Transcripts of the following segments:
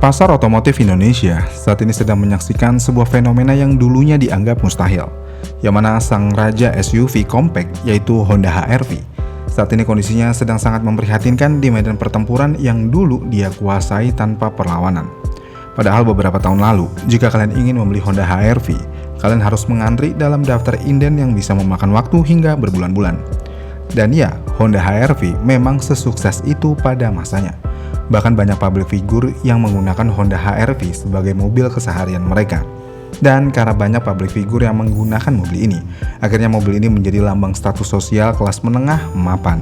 Pasar otomotif Indonesia saat ini sedang menyaksikan sebuah fenomena yang dulunya dianggap mustahil, yang mana sang raja SUV compact yaitu Honda HR-V. Saat ini kondisinya sedang sangat memprihatinkan di medan pertempuran yang dulu dia kuasai tanpa perlawanan. Padahal beberapa tahun lalu, jika kalian ingin membeli Honda HR-V, kalian harus mengantri dalam daftar inden yang bisa memakan waktu hingga berbulan-bulan. Dan ya, Honda HR-V memang sesukses itu pada masanya. Bahkan banyak public figure yang menggunakan Honda HR-V sebagai mobil keseharian mereka. Dan karena banyak public figure yang menggunakan mobil ini, akhirnya mobil ini menjadi lambang status sosial kelas menengah mapan.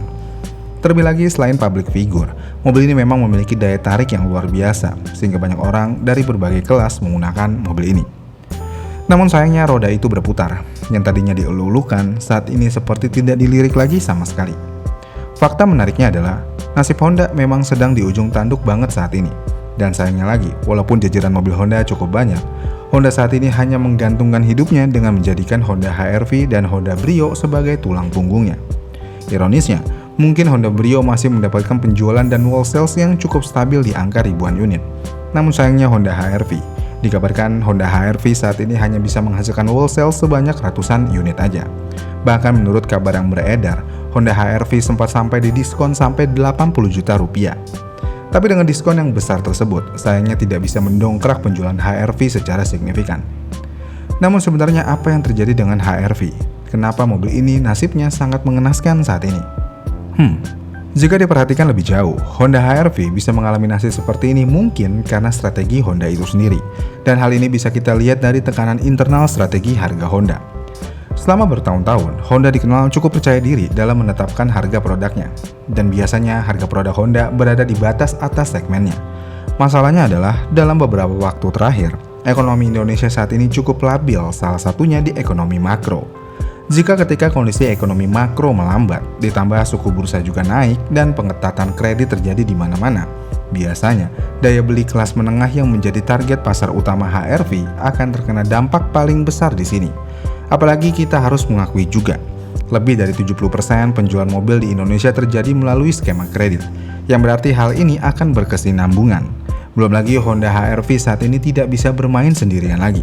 Terlebih lagi selain public figure, mobil ini memang memiliki daya tarik yang luar biasa, sehingga banyak orang dari berbagai kelas menggunakan mobil ini. Namun sayangnya roda itu berputar, yang tadinya dielulukan saat ini seperti tidak dilirik lagi sama sekali. Fakta menariknya adalah, nasib Honda memang sedang di ujung tanduk banget saat ini. Dan sayangnya lagi, walaupun jajaran mobil Honda cukup banyak, Honda saat ini hanya menggantungkan hidupnya dengan menjadikan Honda HR-V dan Honda Brio sebagai tulang punggungnya. Ironisnya, mungkin Honda Brio masih mendapatkan penjualan dan wall sales yang cukup stabil di angka ribuan unit. Namun sayangnya Honda HR-V, dikabarkan Honda HR-V saat ini hanya bisa menghasilkan wall sales sebanyak ratusan unit aja. Bahkan menurut kabar yang beredar, Honda HR-V sempat sampai di diskon sampai 80 juta rupiah. Tapi dengan diskon yang besar tersebut, sayangnya tidak bisa mendongkrak penjualan HR-V secara signifikan. Namun sebenarnya apa yang terjadi dengan HR-V? Kenapa mobil ini nasibnya sangat mengenaskan saat ini? Jika diperhatikan lebih jauh, Honda HR-V bisa mengalami nasib seperti ini mungkin karena strategi Honda itu sendiri. Dan hal ini bisa kita lihat dari tekanan internal strategi harga Honda. Selama bertahun-tahun, Honda dikenal cukup percaya diri dalam menetapkan harga produknya. Dan biasanya harga produk Honda berada di batas atas segmennya. Masalahnya adalah, dalam beberapa waktu terakhir, ekonomi Indonesia saat ini cukup labil, salah satunya di ekonomi makro. Jika ketika kondisi ekonomi makro melambat, ditambah suku bursa juga naik dan pengetatan kredit terjadi di mana-mana, biasanya daya beli kelas menengah yang menjadi target pasar utama HR-V akan terkena dampak paling besar di sini. Apalagi kita harus mengakui juga, lebih dari 70% penjualan mobil di Indonesia terjadi melalui skema kredit, yang berarti hal ini akan berkesinambungan. Belum lagi Honda HR-V saat ini tidak bisa bermain sendirian lagi.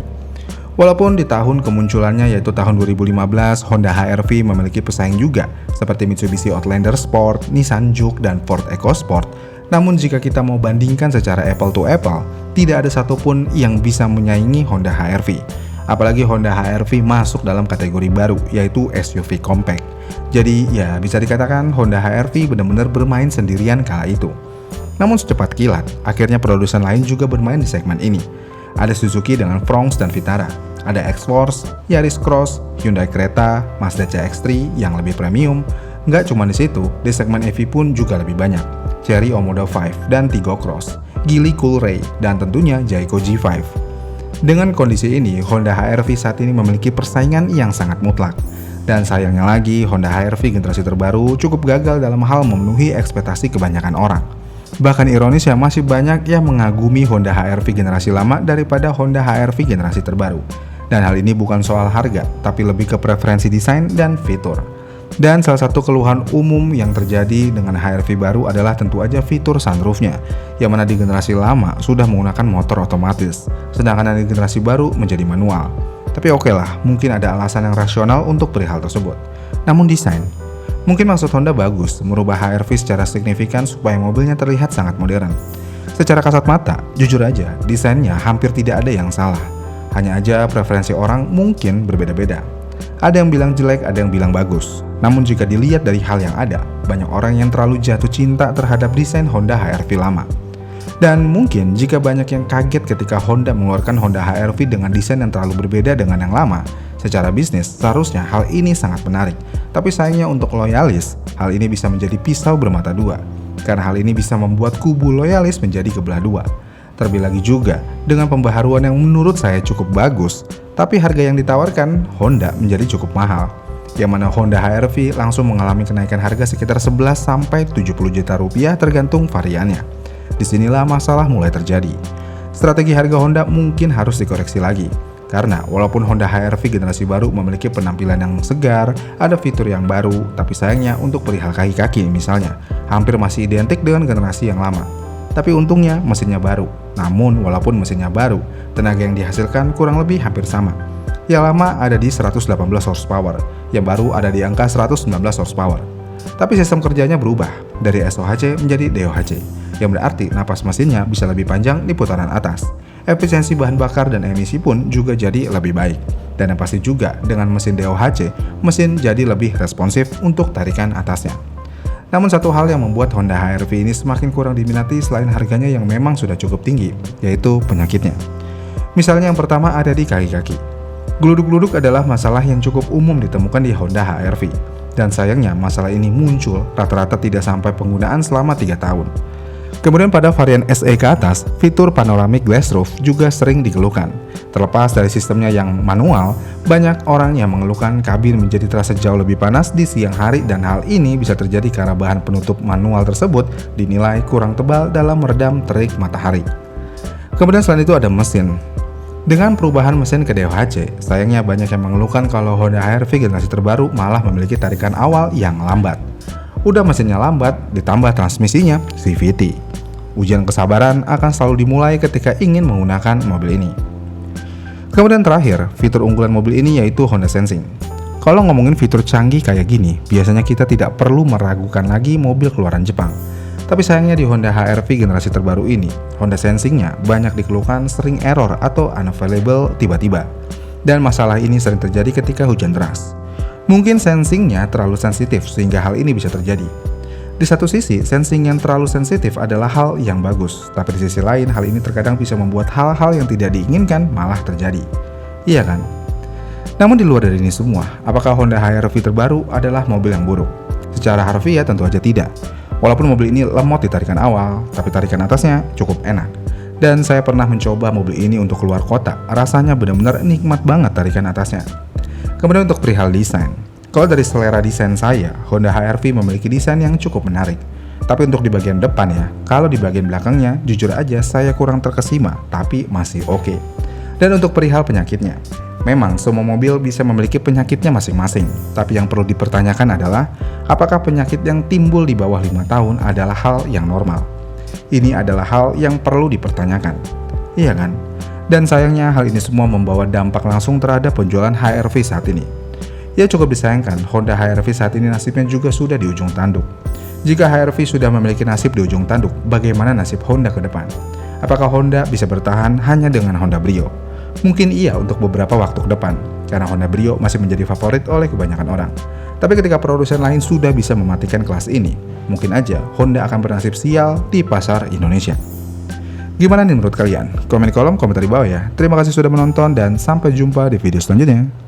Walaupun di tahun kemunculannya yaitu tahun 2015, Honda HR-V memiliki pesaing juga seperti Mitsubishi Outlander Sport, Nissan Juke, dan Ford EcoSport. Namun jika kita mau bandingkan secara apple to apple, tidak ada satupun yang bisa menyaingi Honda HR-V. Apalagi Honda HR-V masuk dalam kategori baru, yaitu SUV compact. Jadi ya bisa dikatakan Honda HR-V benar-benar bermain sendirian kala itu. Namun secepat kilat, akhirnya produsen lain juga bermain di segmen ini. Ada Suzuki dengan Fronx dan Vitara, ada X-Force, Yaris Cross, Hyundai Creta, Mazda CX-3 yang lebih premium. Nggak cuma di situ, di segmen EV pun juga lebih banyak. Chery Omoda 5 dan Tiggo Cross, Geely Coolray, dan tentunya Jayco G5. Dengan kondisi ini, Honda HR-V saat ini memiliki persaingan yang sangat mutlak. Dan sayangnya lagi, Honda HR-V generasi terbaru cukup gagal dalam hal memenuhi ekspektasi kebanyakan orang. Bahkan ironisnya masih banyak yang mengagumi Honda HR-V generasi lama daripada Honda HR-V generasi terbaru. Dan hal ini bukan soal harga, tapi lebih ke preferensi desain dan fitur. Dan salah satu keluhan umum yang terjadi dengan HR-V baru adalah tentu aja fitur sunroofnya, yang mana di generasi lama sudah menggunakan motor otomatis, sedangkan di generasi baru menjadi manual. Tapi oke lah, mungkin ada alasan yang rasional untuk perihal tersebut. Namun desain, mungkin maksud Honda bagus, merubah HR-V secara signifikan supaya mobilnya terlihat sangat modern. Secara kasat mata, jujur aja, desainnya hampir tidak ada yang salah. Hanya aja preferensi orang mungkin berbeda-beda. Ada yang bilang jelek, ada yang bilang bagus. Namun jika dilihat dari hal yang ada, banyak orang yang terlalu jatuh cinta terhadap desain Honda HR-V lama. Dan mungkin jika banyak yang kaget ketika Honda mengeluarkan Honda HR-V dengan desain yang terlalu berbeda dengan yang lama, secara bisnis seharusnya hal ini sangat menarik. Tapi sayangnya untuk loyalis, hal ini bisa menjadi pisau bermata dua. Karena hal ini bisa membuat kubu loyalis menjadi kebelah dua. Terlebih lagi juga, dengan pembaharuan yang menurut saya cukup bagus, tapi harga yang ditawarkan Honda menjadi cukup mahal. Yang mana Honda HR-V langsung mengalami kenaikan harga sekitar 11-70 juta rupiah tergantung variannya. Disinilah masalah mulai terjadi. Strategi harga Honda mungkin harus dikoreksi lagi. Karena walaupun Honda HR-V generasi baru memiliki penampilan yang segar, ada fitur yang baru, tapi sayangnya untuk perihal kaki-kaki misalnya, hampir masih identik dengan generasi yang lama. Tapi untungnya mesinnya baru. Namun walaupun mesinnya baru, tenaga yang dihasilkan kurang lebih hampir sama. Yang lama ada di 118 horsepower, yang baru ada di angka 119 horsepower. Tapi sistem kerjanya berubah dari SOHC menjadi DOHC, yang berarti napas mesinnya bisa lebih panjang di putaran atas. Efisiensi bahan bakar dan emisi pun juga jadi lebih baik. Dan yang pasti juga dengan mesin DOHC, mesin jadi lebih responsif untuk tarikan atasnya. Namun satu hal yang membuat Honda HR-V ini semakin kurang diminati selain harganya yang memang sudah cukup tinggi, yaitu penyakitnya. Misalnya yang pertama ada di kaki-kaki. Geluduk-geluduk adalah masalah yang cukup umum ditemukan di Honda HR-V. Dan sayangnya masalah ini muncul rata-rata tidak sampai penggunaan selama 3 tahun. Kemudian pada varian SE ke atas, fitur panoramic glass roof juga sering dikeluhkan. Terlepas dari sistemnya yang manual, banyak orang yang mengeluhkan kabin menjadi terasa jauh lebih panas di siang hari dan hal ini bisa terjadi karena bahan penutup manual tersebut dinilai kurang tebal dalam meredam terik matahari. Kemudian selain itu ada mesin. Dengan perubahan mesin ke DOHC, sayangnya banyak yang mengeluhkan kalau Honda HR-V generasi terbaru malah memiliki tarikan awal yang lambat. Udah mesinnya lambat, ditambah transmisinya CVT. Ujian kesabaran akan selalu dimulai ketika ingin menggunakan mobil ini. Kemudian terakhir, fitur unggulan mobil ini yaitu Honda Sensing. Kalau ngomongin fitur canggih kayak gini, biasanya kita tidak perlu meragukan lagi mobil keluaran Jepang. Tapi sayangnya di Honda HR-V generasi terbaru ini, Honda Sensing-nya banyak dikeluhkan sering error atau unavailable tiba-tiba. Dan masalah ini sering terjadi ketika hujan deras. Mungkin sensing-nya terlalu sensitif sehingga hal ini bisa terjadi. Di satu sisi, sensing yang terlalu sensitif adalah hal yang bagus, tapi di sisi lain hal ini terkadang bisa membuat hal-hal yang tidak diinginkan malah terjadi. Iya kan? Namun di luar dari ini semua, apakah Honda HR-V terbaru adalah mobil yang buruk? Secara harfiah tentu aja tidak. Walaupun mobil ini lemot di tarikan awal, tapi tarikan atasnya cukup enak. Dan saya pernah mencoba mobil ini untuk keluar kota, rasanya benar-benar nikmat banget tarikan atasnya. Kemudian untuk perihal desain. Kalau dari selera desain saya, Honda HR-V memiliki desain yang cukup menarik. Tapi untuk di bagian depan ya, kalau di bagian belakangnya, jujur aja saya kurang terkesima, tapi masih oke. Dan untuk perihal penyakitnya, memang semua mobil bisa memiliki penyakitnya masing-masing. Tapi yang perlu dipertanyakan adalah, apakah penyakit yang timbul di bawah 5 tahun adalah hal yang normal? Ini adalah hal yang perlu dipertanyakan. Iya kan? Dan sayangnya hal ini semua membawa dampak langsung terhadap penjualan HR-V saat ini. Ya cukup disayangkan, Honda HR-V saat ini nasibnya juga sudah di ujung tanduk. Jika HR-V sudah memiliki nasib di ujung tanduk, bagaimana nasib Honda ke depan? Apakah Honda bisa bertahan hanya dengan Honda Brio? Mungkin iya untuk beberapa waktu ke depan, karena Honda Brio masih menjadi favorit oleh kebanyakan orang. Tapi ketika produsen lain sudah bisa mematikan kelas ini, mungkin aja Honda akan bernasib sial di pasar Indonesia. Gimana nih menurut kalian? Komen di kolom komentar di bawah ya. Terima kasih sudah menonton dan sampai jumpa di video selanjutnya.